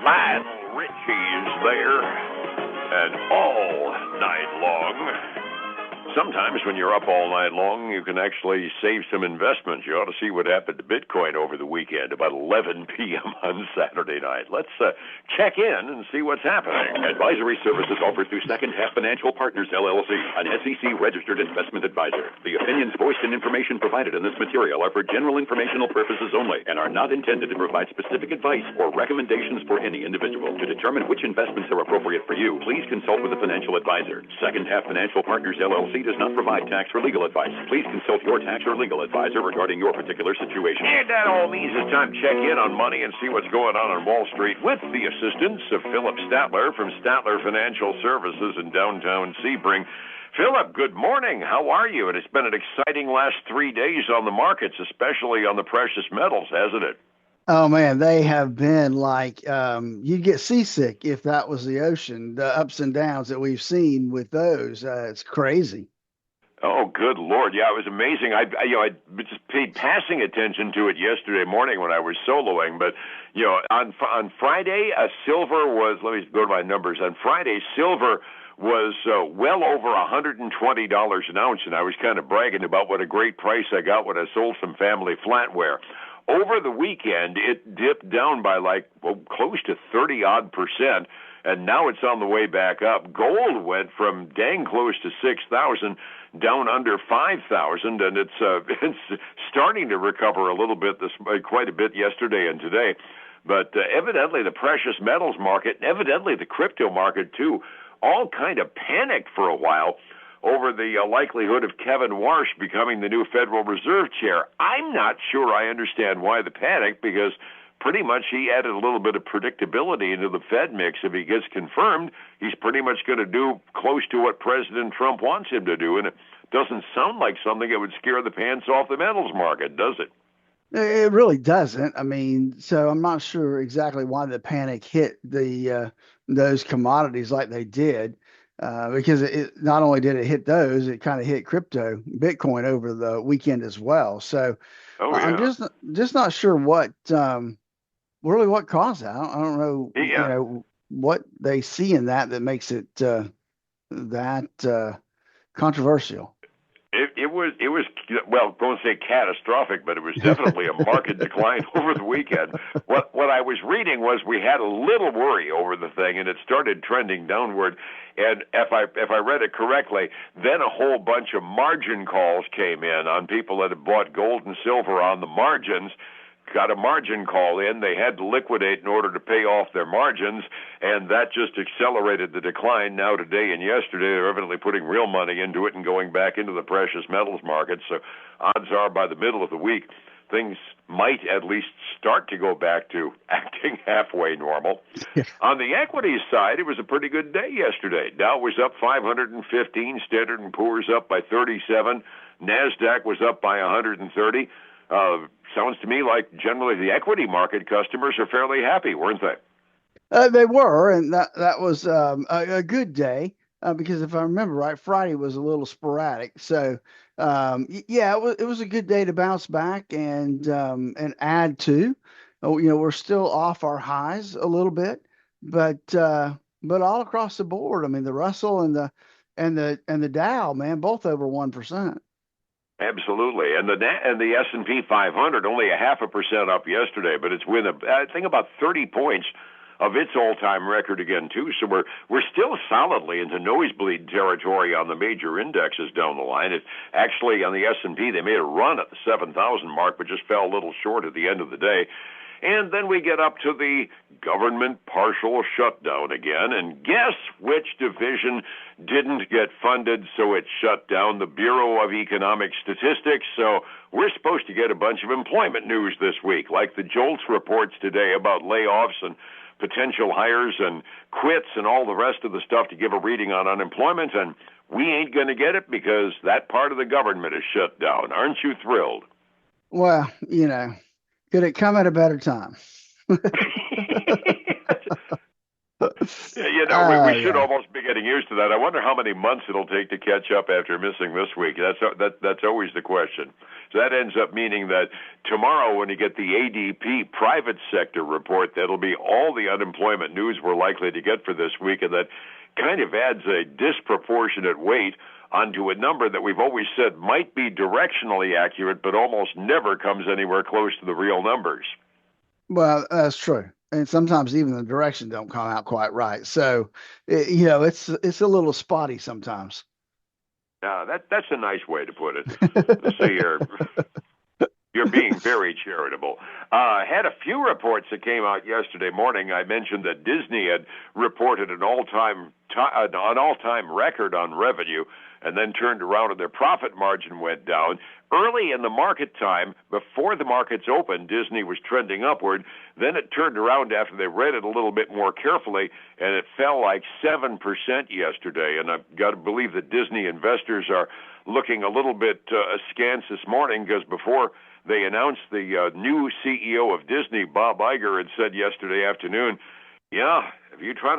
Lionel Richie's there, and all night long. Sometimes when you're up all night long, you can actually save some investments. You ought to see what happened to Bitcoin over the weekend, about 11 p.m. on Saturday night. Let's check in and see what's happening. Advisory services offered through Second Half Financial Partners, LLC, an SEC-registered investment advisor. The opinions voiced and information provided in this material are for general informational purposes only and are not intended to provide specific advice or recommendations for any individual. To determine which investments are appropriate for you, please consult with a financial advisor. Second Half Financial Partners, LLC does not provide tax or legal advice. Please consult your tax or legal advisor regarding your particular situation. And that all means it's time to check in on money and see what's going on Wall Street with the assistance of Philip Statler from Statler Financial Services in downtown Sebring. Philip, good morning. How are you? And it's been an exciting last 3 days on the markets, especially on the precious metals, hasn't it? Oh man, they have been like you'd get seasick if that was the ocean. The ups and downs that we've seen with those, it's crazy. Oh, good Lord. Yeah, it was amazing. I just paid passing attention to it yesterday morning when I was soloing. But, on Friday, silver was, let me go to my numbers. On Friday, silver was well over $120 an ounce, and I was kind of bragging about what a great price I got when I sold some family flatware. Over the weekend, it dipped down by close to 30-odd%, and now it's on the way back up. Gold went from dang close to 6,000 down under 5,000, and it's starting to recover a little bit, quite a bit yesterday and today. But evidently the precious metals market, and evidently the crypto market too, all kind of panicked for a while over the likelihood of Kevin Warsh becoming the new Federal Reserve Chair. I'm not sure I understand why the panic, because pretty much he added a little bit of predictability into the Fed mix. If he gets confirmed, he's pretty much going to do close to what President Trump wants him to do, and it doesn't sound like something that would scare the pants off the metals market, does it? It really doesn't. I mean, so I'm not sure exactly why the panic hit the those commodities like they did. Because it not only did it hit those, it kind of hit crypto, Bitcoin over the weekend as well. So I'm just not sure what really what caused that. I don't know, what they see in that makes it that controversial. It was well, don't say catastrophic, but it was definitely a market decline over the weekend. What I was reading was we had a little worry over the thing, and it started trending downward. And if I read it correctly, then a whole bunch of margin calls came in on people that had bought gold and silver on the margins. Got a margin call in. They had to liquidate in order to pay off their margins, and that just accelerated the decline. Now today and yesterday, they're evidently putting real money into it and going back into the precious metals market. So odds are by the middle of the week, things might at least start to go back to acting halfway normal. On the equities side, it was a pretty good day yesterday. Dow was up 515, Standard & Poor's up by 37, NASDAQ was up by 130. Sounds to me like generally the equity market customers are fairly happy, weren't they? They were, and that was a good day because if I remember right, Friday was a little sporadic. So it was a good day to bounce back and add to. We're still off our highs a little bit, but all across the board, I mean, the Russell and the Dow, man, both over 1%. Absolutely, and the S&P 500 only 0.5% up yesterday, but it's within I think about 30 points of its all-time record again too. So we're still solidly into nosebleed territory on the major indexes down the line. It actually on the S&P they made a run at the 7,000 mark, but just fell a little short at the end of the day. And then we get up to the government partial shutdown again. And guess which division didn't get funded, so it shut down? The Bureau of Economic Statistics. So we're supposed to get a bunch of employment news this week, like the JOLTS reports today about layoffs and potential hires and quits and all the rest of the stuff to give a reading on unemployment. And we ain't going to get it because that part of the government is shut down. Aren't you thrilled? Well, could it come at a better time? We should Yeah. almost be getting used to that. I wonder how many months it'll take to catch up after missing this week. That's always the question. So that ends up meaning that tomorrow, when you get the ADP private sector report, that'll be all the unemployment news we're likely to get for this week, and that kind of adds a disproportionate weight onto a number that we've always said might be directionally accurate, but almost never comes anywhere close to the real numbers. Well, that's true. And sometimes even the direction don't come out quite right. So, it's a little spotty sometimes. That's a nice way to put it. So you're being very charitable. Had a few reports that came out yesterday morning. I mentioned that Disney had reported an all-time record on revenue, and then turned around and their profit margin went down. Early in the market time, before the markets opened, Disney was trending upward. Then it turned around after they read it a little bit more carefully, and it fell like 7% yesterday. And I've got to believe that Disney investors are looking a little bit askance this morning, because before they announced the new CEO of Disney, Bob Iger, had said yesterday afternoon, yeah, if you try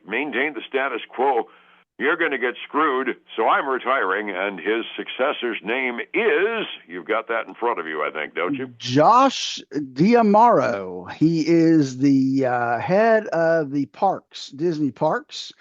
maintain the status quo, you're going to get screwed, so I'm retiring, and his successor's name is, you've got that in front of you, I think, don't you? Josh Diamaro. He is the head of the parks, Disney parks,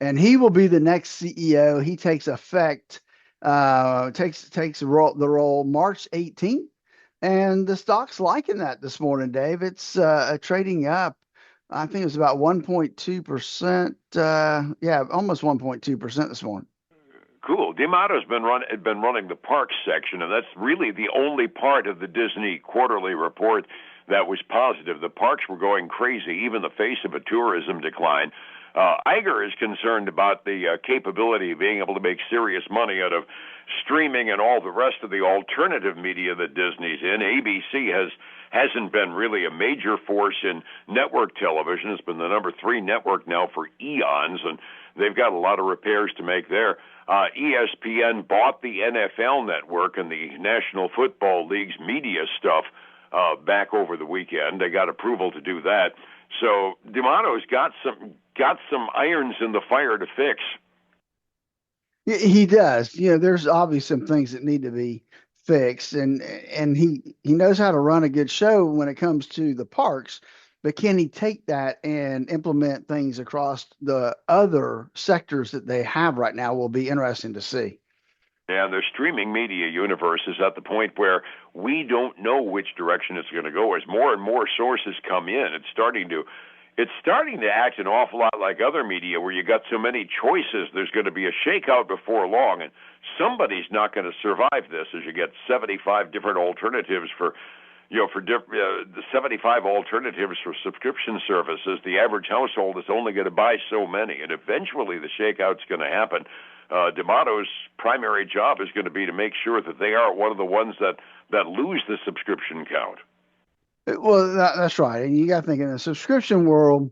and he will be the next CEO. He takes effect, takes the role March 18th, and the stock's liking that this morning, Dave. It's trading up. I think it was about 1.2%. Almost 1.2% this morning. Cool. D'Amato's been running the parks section, and that's really the only part of the Disney quarterly report that was positive. The parks were going crazy, even in the face of a tourism decline. Iger is concerned about the capability of being able to make serious money out of streaming and all the rest of the alternative media that Disney's in. ABC hasn't been really a major force in network television. It's been the number 3 network now for eons, and they've got a lot of repairs to make there. ESPN bought the NFL network and the National Football League's media stuff back over the weekend. They got approval to do that. So D'Amato's got some irons in the fire to fix. He does. There's obviously some things that need to be fixed, and he knows how to run a good show when it comes to the parks, but can he take that and implement things across the other sectors that they have right now will be interesting to see. Yeah, the streaming media universe is at the point where we don't know which direction it's going to go. As more and more sources come in, it's starting to act an awful lot like other media, where you got so many choices. There's going to be a shakeout before long, and somebody's not going to survive this. As you get 75 different alternatives for 75 alternatives for subscription services, the average household is only going to buy so many, and eventually the shakeout's going to happen. D'Amato's primary job is going to be to make sure that they aren't one of the ones that lose the subscription count. Well, that's right. And you got to think, in the subscription world,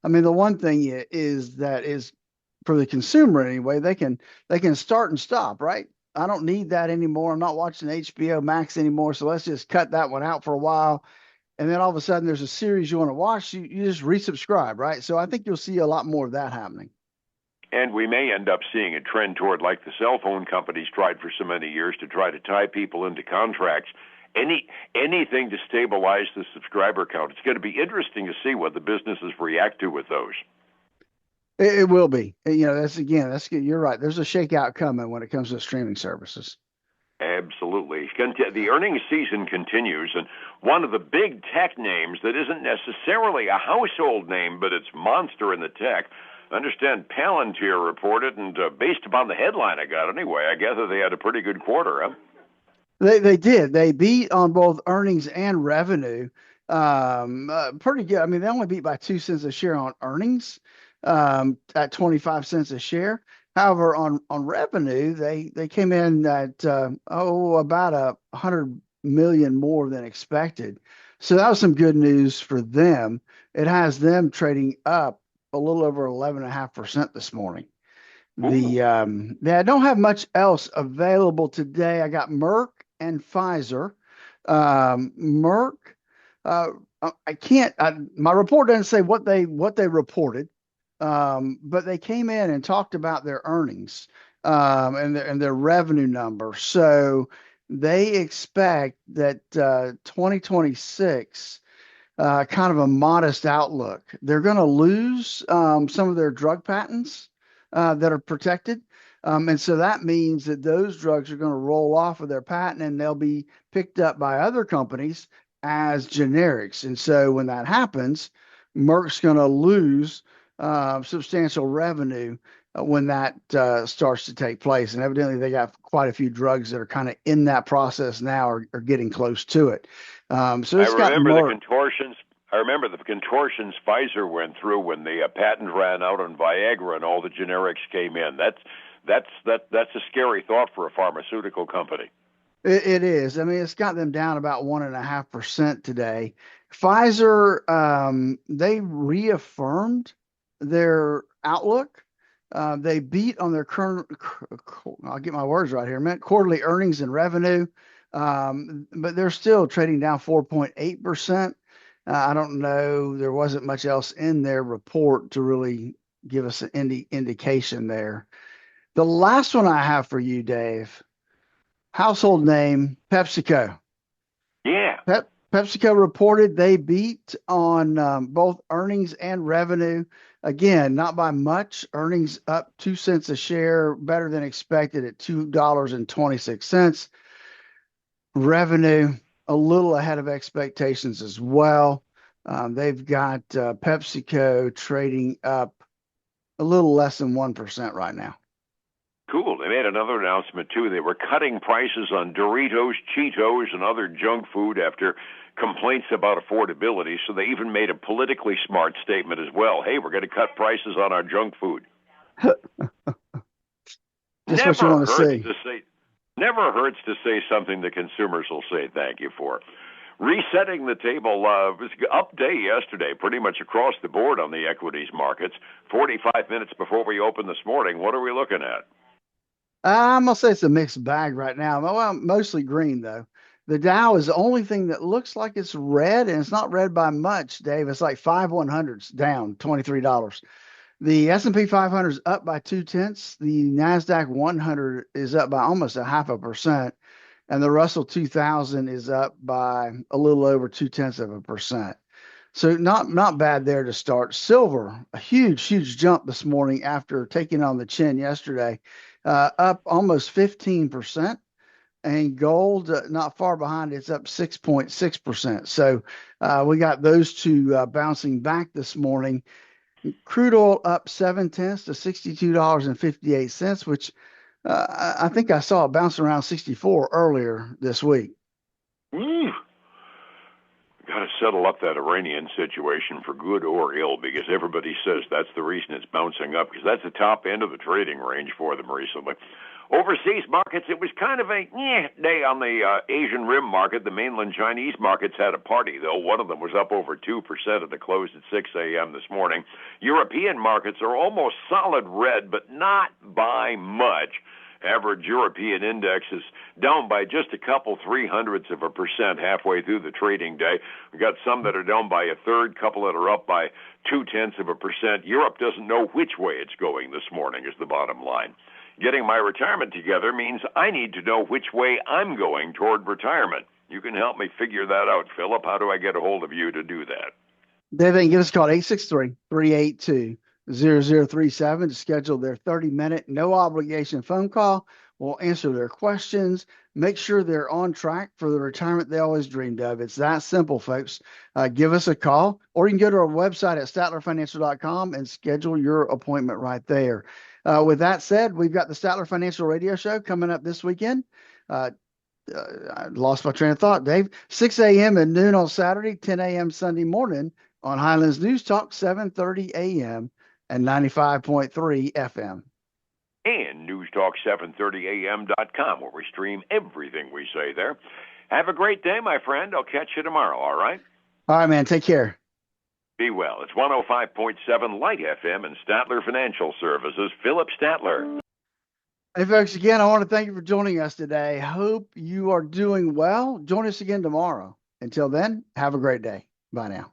I mean, the one thing is for the consumer anyway, they can start and stop, right? I don't need that anymore. I'm not watching HBO Max anymore, so let's just cut that one out for a while. And then all of a sudden there's a series you want to watch, you just resubscribe, right? So I think you'll see a lot more of that happening. And we may end up seeing a trend toward, like the cell phone companies tried for so many years, to try to tie people into contracts. Anything to stabilize the subscriber count. It's going to be interesting to see what the businesses react to with those. It will be. That's you're right. There's a shakeout coming when it comes to streaming services. Absolutely. The earnings season continues, and one of the big tech names that isn't necessarily a household name, but it's monster in the tech. I understand Palantir reported, and based upon the headline I got anyway, I gather they had a pretty good quarter, huh? They did. They beat on both earnings and revenue. Pretty good. I mean, they only beat by 2 cents a share on earnings, at 25 cents a share. However, on revenue, they came in at about $100 million more than expected. So that was some good news for them. It has them trading up a little over 11.5% this morning. They don't have much else available today. I got Merck and Pfizer. Merck, my report doesn't say what they reported. but they came in and talked about their earnings and their revenue number. So they expect that 2026 kind of a modest outlook. They're going to lose some of their drug patents that are protected. And so that means that those drugs are going to roll off of their patent and they'll be picked up by other companies as generics. And so when that happens, Merck's going to lose substantial revenue when that starts to take place. And evidently, they got quite a few drugs that are kind of in that process now or getting close to it. So it's got more. I remember the contortions Pfizer went through when the patent ran out on Viagra and all the generics came in. That's a scary thought for a pharmaceutical company. It is. I mean, it's got them down about 1.5% today. Pfizer, they reaffirmed their outlook. They beat on their current, I'll get my words right here, man, quarterly earnings and revenue. But they're still trading down 4.8%. I don't know. There wasn't much else in their report to really give us an indication there. The last one I have for you, Dave, household name, PepsiCo. Yeah. PepsiCo reported they beat on both earnings and revenue. Again, not by much. Earnings up 2 cents a share, better than expected at $2.26. Revenue a little ahead of expectations as well. They've got PepsiCo trading up a little less than 1% right now. Cool. They made another announcement, too. They were cutting prices on Doritos, Cheetos, and other junk food after complaints about affordability. So they even made a politically smart statement as well. Hey, we're going to cut prices on our junk food. Just what you want to see. Never hurts to say something the consumers will say thank you for. Resetting the table was up day yesterday, pretty much across the board on the equities markets. 45 minutes before we open this morning, what are we looking at? I'm going to say it's a mixed bag right now. Well, mostly green, though. The Dow is the only thing that looks like it's red, and it's not red by much, Dave. It's like 5/100s down, $23. The S&P 500 is up by 0.2. The NASDAQ 100 is up by almost 0.5%. And the Russell 2000 is up by a little over 0.2%. So not bad there to start. Silver, a huge jump this morning after taking on the chin yesterday, up almost 15%. And gold, not far behind, it's up 6.6%. So we got those two bouncing back this morning. Crude oil up 0.7 to $62.58, which I think I saw it bounce around 64 earlier this week. Got to settle up that Iranian situation for good or ill, because everybody says that's the reason it's bouncing up, because that's the top end of the trading range for them recently. Overseas markets, it was kind of a day on the Asian Rim market. The mainland Chinese markets had a party, though. One of them was up over 2% at the close at 6 a.m. this morning. European markets are almost solid red, but not by much. Average European index is down by just a couple 0.03% halfway through the trading day. We've got some that are down by a third, couple that are up by 0.2%. Europe doesn't know which way it's going this morning is the bottom line. Getting my retirement together means I need to know which way I'm going toward retirement. You can help me figure that out, Philip. How do I get a hold of you to do that? They can give us a call, 863-382-0037 to schedule their 30-minute, no obligation phone call. We'll answer their questions, make sure they're on track for the retirement they always dreamed of. It's that simple, folks. Give us a call, or you can go to our website at statlerfinancial.com and schedule your appointment right there. With that said, we've got the Statler Financial Radio Show coming up this weekend. I lost my train of thought, Dave. 6 a.m. and noon on Saturday, 10 a.m. Sunday morning on Highlands News Talk, 7:30 a.m. and 95.3 FM. And newstalk730am.com, where we stream everything we say there. Have a great day, my friend. I'll catch you tomorrow, all right? All right, man. Take care. Be well. It's 105.7 Light FM and Statler Financial Services. Philip Statler. Hey, folks, again, I want to thank you for joining us today. Hope you are doing well. Join us again tomorrow. Until then, have a great day. Bye now.